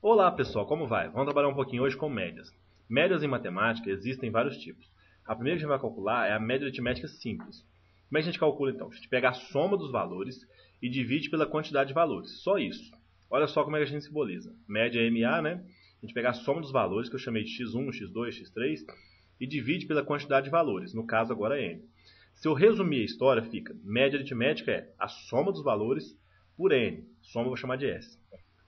Olá pessoal, como vai? Vamos trabalhar um pouquinho hoje com médias. Médias em matemática existem vários tipos. A primeira que a gente vai calcular é a média aritmética simples. Como é que a gente calcula então? A gente pega a soma dos valores e divide pela quantidade de valores. Só isso. Olha só como é que a gente simboliza. Média é MA, né? A gente pega a soma dos valores, que eu chamei de x1, x2, x3, e divide pela quantidade de valores. No caso agora é N. Se eu resumir a história, fica média aritmética é a soma dos valores por N. Soma eu vou chamar de S.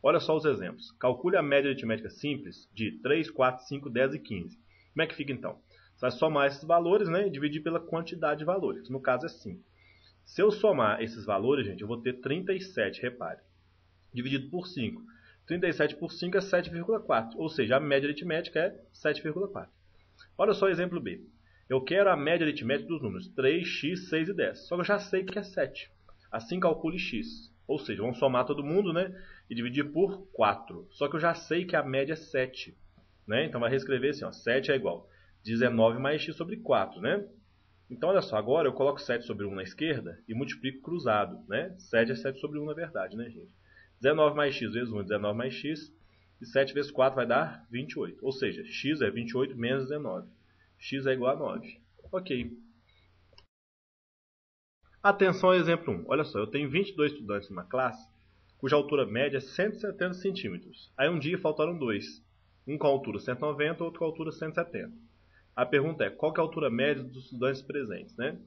Olha só os exemplos. Calcule a média aritmética simples de 3, 4, 5, 10 e 15. Como é que fica então? Você vai somar esses valores, né, e dividir pela quantidade de valores. No caso é 5. Se eu somar esses valores, gente, eu vou ter 37, repare. Dividido por 5. 37 por 5 é 7,4. Ou seja, a média aritmética é 7,4. Olha só o exemplo B. Eu quero a média aritmética dos números 3, x, 6 e 10. Só que eu já sei que é 7. Assim calcule x. Ou seja, vamos somar todo mundo, né? E dividir por 4. Só que eu já sei que a média é 7. Né? Então vai reescrever assim, ó, 7 é igual 19 mais x sobre 4. Né? Então olha só, agora eu coloco 7 sobre 1 na esquerda e multiplico cruzado. Né? 7 é 7 sobre 1 na verdade, né, gente? 19 mais x vezes 1 é 19 mais x. E 7 vezes 4 vai dar 28. Ou seja, x é 28 menos 19. X é igual a 9. Ok. Atenção ao exemplo 1. Olha só, eu tenho 22 estudantes numa classe cuja altura média é 170 centímetros. Aí um dia faltaram dois. Um com a altura 190 e outro com a altura 170. A pergunta é, qual que é a altura média dos estudantes presentes, né?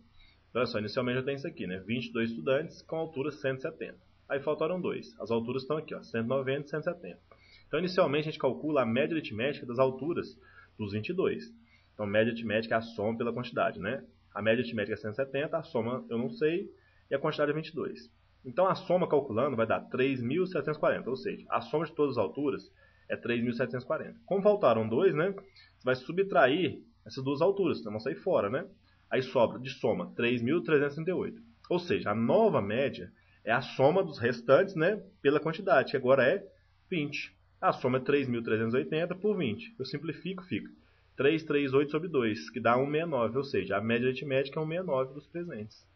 Olha só, inicialmente eu tenho isso aqui, né? 22 estudantes com a altura 170. Aí faltaram dois. As alturas estão aqui, ó, 190 e 170. Então, inicialmente, a gente calcula a média aritmética das alturas dos 22. Então, média aritmética é a soma pela quantidade, né? A média aritmética é 170, a soma eu não sei, e a quantidade é 22. Então, a soma calculando vai dar 3.740, ou seja, a soma de todas as alturas é 3.740. Como faltaram dois, né? Você vai subtrair essas duas alturas, então vão sair fora, né? Aí sobra de soma 3.338. Ou seja, a nova média é a soma dos restantes, né, pela quantidade, que agora é 20. A soma é 3.380 por 20. Eu simplifico, fica 338 sobre 2, que dá 169, ou seja, a média aritmética é 169 dos presentes.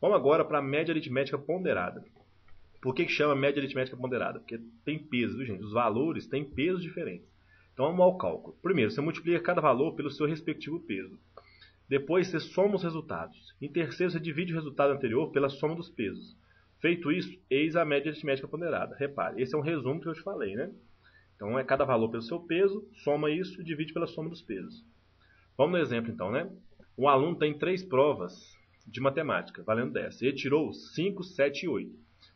Vamos agora para a média aritmética ponderada. Por que chama média aritmética ponderada? Porque tem peso, viu, gente? Os valores têm pesos diferentes. Então vamos ao cálculo. Primeiro, você multiplica cada valor pelo seu respectivo peso. Depois você soma os resultados. Em terceiro, você divide o resultado anterior pela soma dos pesos. Feito isso, eis a média aritmética ponderada. Repare, esse é um resumo que eu te falei, né? Então é cada valor pelo seu peso, soma isso e divide pela soma dos pesos. Vamos no exemplo então, né? Um aluno tem 3 provas de matemática, valendo 10. Ele tirou 5, 7 e 8.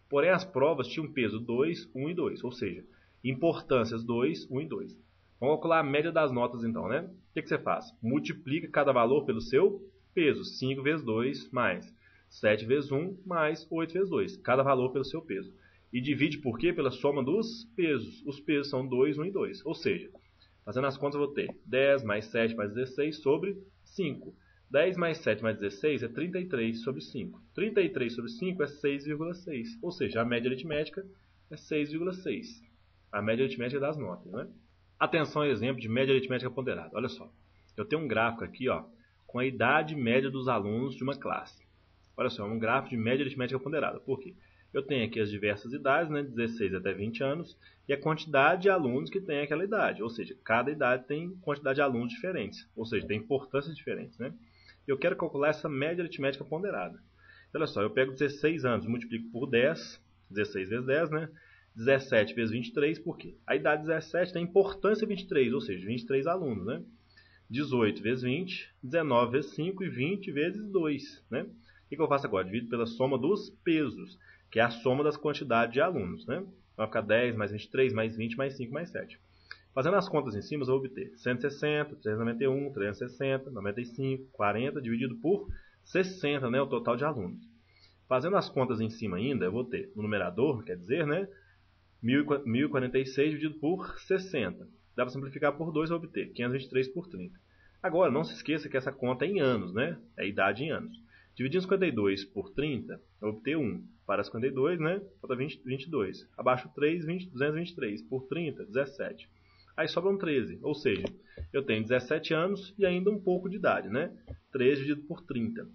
Porém, as provas tinham peso 2, 1 e 2, ou seja, importâncias 2, 1 e 2. Vamos calcular a média das notas então, né? O que você faz? Multiplica cada valor pelo seu peso. 5 vezes 2 mais 7 vezes 1 mais 8 vezes 2. Cada valor pelo seu peso. E divide por quê? Pela soma dos pesos. Os pesos são 2, 1 e 2. Ou seja, fazendo as contas eu vou ter 10 mais 7 mais 16 sobre 5. 10 mais 7 mais 16 é 33 sobre 5. 33 sobre 5 é 6,6. Ou seja, a média aritmética é 6,6. A média aritmética das notas, né? Atenção ao exemplo de média aritmética ponderada. Olha só, eu tenho um gráfico aqui, ó, com a idade média dos alunos de uma classe. Olha só, é um gráfico de média aritmética ponderada. Por quê? Eu tenho aqui as diversas idades, né, 16 até 20 anos, e a quantidade de alunos que tem aquela idade. Ou seja, cada idade tem quantidade de alunos diferentes. Ou seja, tem importâncias diferentes, né? Eu quero calcular essa média aritmética ponderada. Olha só, eu pego 16 anos, multiplico por 10, 16 vezes 10, né? 17 vezes 23, por quê? A idade 17 tem importância 23, ou seja, 23 alunos, né? 18 vezes 20, 19 vezes 5 e 20 vezes 2, né? O que eu faço agora? Divido pela soma dos pesos, que é a soma das quantidades de alunos, né? Vai ficar 10 mais 23 mais 20 mais 5 mais 7. Fazendo as contas em cima, eu vou obter 160, 391, 360, 95, 40 dividido por 60, né? O total de alunos. Fazendo as contas em cima ainda, eu vou ter no numerador, quer dizer, né? 1046 dividido por 60. Dá para simplificar por 2 e obter 523 por 30. Agora, não se esqueça que essa conta é em anos, né? É a idade em anos. Dividindo 52 por 30, eu obter 1. Para 52, né? Falta 22. Abaixo 3, 223. Por 30, 17. Aí sobram 13. Ou seja, eu tenho 17 anos e ainda um pouco de idade, né? 13 dividido por 30.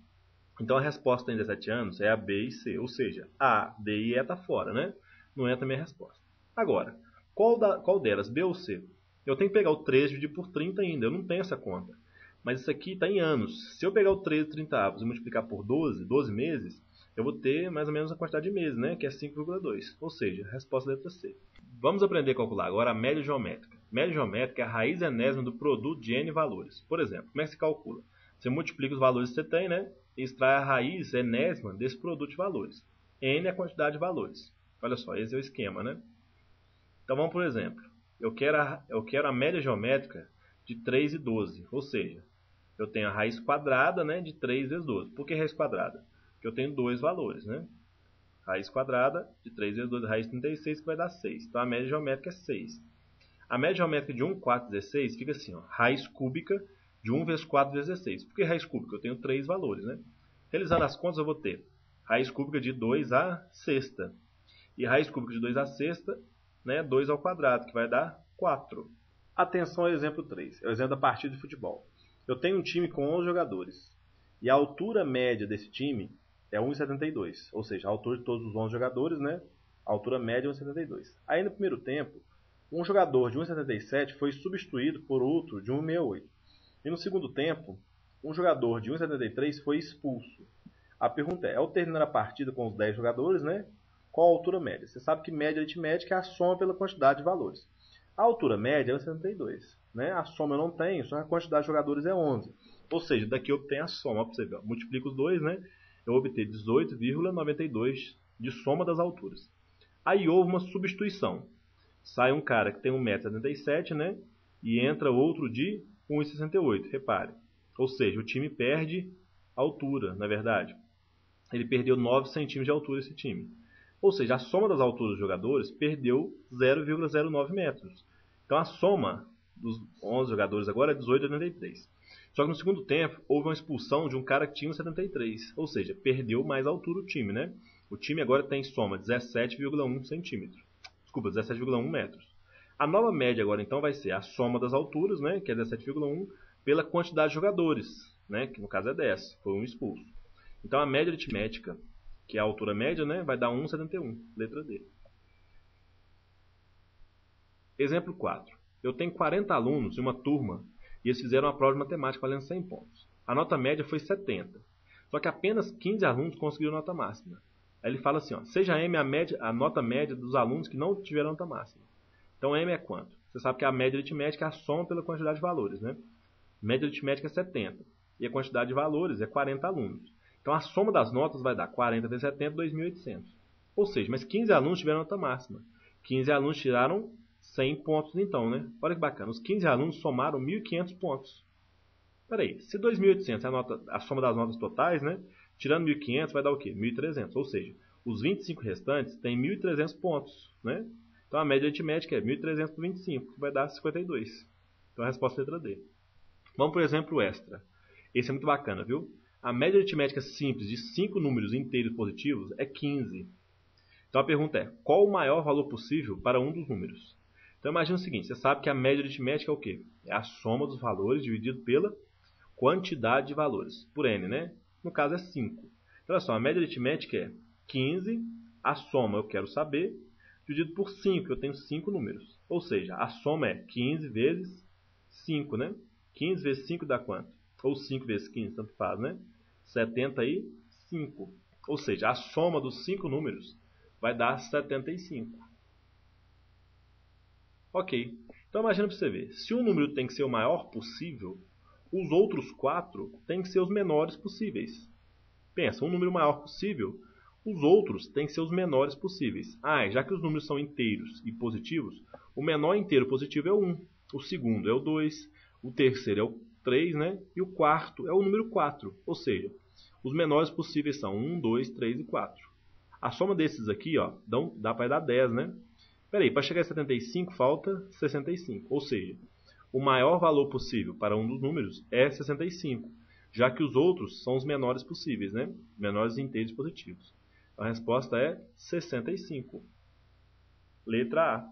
Então a resposta em 17 anos é a B e C. Ou seja, A, D e E está fora, né? Não entra a minha resposta. Agora, qual delas, B ou C? Eu tenho que pegar o 13 e dividir por 30 ainda, eu não tenho essa conta. Mas isso aqui está em anos. Se eu pegar o 13 30avos e multiplicar por 12 meses, eu vou ter mais ou menos a quantidade de meses, né? Que é 5,2. Ou seja, a resposta é a letra C. Vamos aprender a calcular agora a média geométrica. Média geométrica é a raiz enésima do produto de n valores. Por exemplo, como é que se calcula? Você multiplica os valores que você tem, né? E extrai a raiz enésima desse produto de valores. N é a quantidade de valores. Olha só, esse é o esquema, né? Então vamos por exemplo. Eu quero a média geométrica de 3 e 12. Ou seja, eu tenho a raiz quadrada, né, de 3 vezes 12. Por que raiz quadrada? Porque eu tenho dois valores, né? Raiz quadrada de 3 vezes 12, raiz 36, que vai dar 6. Então a média geométrica é 6. A média geométrica de 1, 4, 16 fica assim, ó, raiz cúbica de 1 vezes 4 vezes 16. Por que raiz cúbica? Eu tenho 3 valores, né? Realizando as contas, eu vou ter raiz cúbica de 2 à sexta. E raiz cúbica de 2 à sexta, né, 2 ao quadrado, que vai dar 4. Atenção ao exemplo 3. É o exemplo da partida de futebol. Eu tenho um time com 11 jogadores. E a altura média desse time é 1,72. Ou seja, a altura de todos os 11 jogadores, né? A altura média é 1,72. Aí no primeiro tempo, um jogador de 1,77 foi substituído por outro de 1,68. E no segundo tempo, um jogador de 1,73 foi expulso. A pergunta é, ao terminar a partida com os 10 jogadores, né? Qual a altura média? Você sabe que média aritmética é a soma pela quantidade de valores. A altura média é 1,72. Né? A soma eu não tenho, só a quantidade de jogadores é 11. Ou seja, daqui eu obtenho a soma. Para você ver, multiplico os dois, né? Eu vou obter 18,92 de soma das alturas. Aí houve uma substituição. Sai um cara que tem 1,77 m, né? E entra outro de 1,68 m. Repare. Ou seja, o time perde altura, na verdade. Ele perdeu 9 centímetros de altura esse time. Ou seja, a soma das alturas dos jogadores perdeu 0,09 metros. Então a soma dos 11 jogadores agora é 18,83. Só que no segundo tempo houve uma expulsão de um cara que tinha 1,73. Ou seja, perdeu mais altura o time, né? O time agora tem soma 17,1 centímetros. Desculpa, 17,1 metros. A nova média agora então vai ser a soma das alturas, né? Que é 17,1, pela quantidade de jogadores, né? Que no caso é 10, foi um expulso. Então a média aritmética, que é a altura média, né, vai dar 1,71, letra D. Exemplo 4. Eu tenho 40 alunos em uma turma e eles fizeram uma prova de matemática valendo 100 pontos. A nota média foi 70. Só que apenas 15 alunos conseguiram nota máxima. Aí ele fala assim, ó, seja M a nota média dos alunos que não tiveram nota máxima. Então M é quanto? Você sabe que a média aritmética é a soma pela quantidade de valores, né? Média aritmética é 70. E a quantidade de valores é 40 alunos. Então a soma das notas vai dar 40 vezes 70, 2.800. Ou seja, mas 15 alunos tiveram nota máxima. 15 alunos tiraram 100 pontos então, né? Olha que bacana, os 15 alunos somaram 1.500 pontos. Espera aí, se 2.800 é a soma das notas totais, né? Tirando 1.500 vai dar o quê? 1.300. Ou seja, os 25 restantes têm 1.300 pontos, né? Então a média aritmética é 1.300 por 25, que vai dar 52. Então a resposta é a letra D. Vamos para o exemplo extra. Esse é muito bacana, viu? A média aritmética simples de 5 números inteiros positivos é 15. Então a pergunta é, qual o maior valor possível para um dos números? Então imagina o seguinte, você sabe que a média aritmética é o quê? É a soma dos valores dividido pela quantidade de valores, por n, né? No caso é 5. Então olha só, a média aritmética é 15, a soma eu quero saber, dividido por 5, eu tenho 5 números. Ou seja, a soma é 15 vezes 5, né? 15 vezes 5 dá quanto? Ou 5 vezes 15, tanto faz, né? 75. Ou seja, a soma dos 5 números vai dar 75. Ok. Então imagina para você ver. Se um número tem que ser o maior possível, os outros 4 têm que ser os menores possíveis. Pensa, um número maior possível, os outros têm que ser os menores possíveis. Já que os números são inteiros e positivos, o menor inteiro positivo é o 1. O segundo é o 2. O terceiro é o 3, né? E o quarto é o número 4. Ou seja, os menores possíveis são 1, 2, 3 e 4. A soma desses aqui, ó, dá para dar 10, né? Peraí, para chegar a 75 falta 65. Ou seja, o maior valor possível para um dos números é 65, já que os outros são os menores possíveis, né? Menores inteiros positivos. A resposta é 65. Letra A.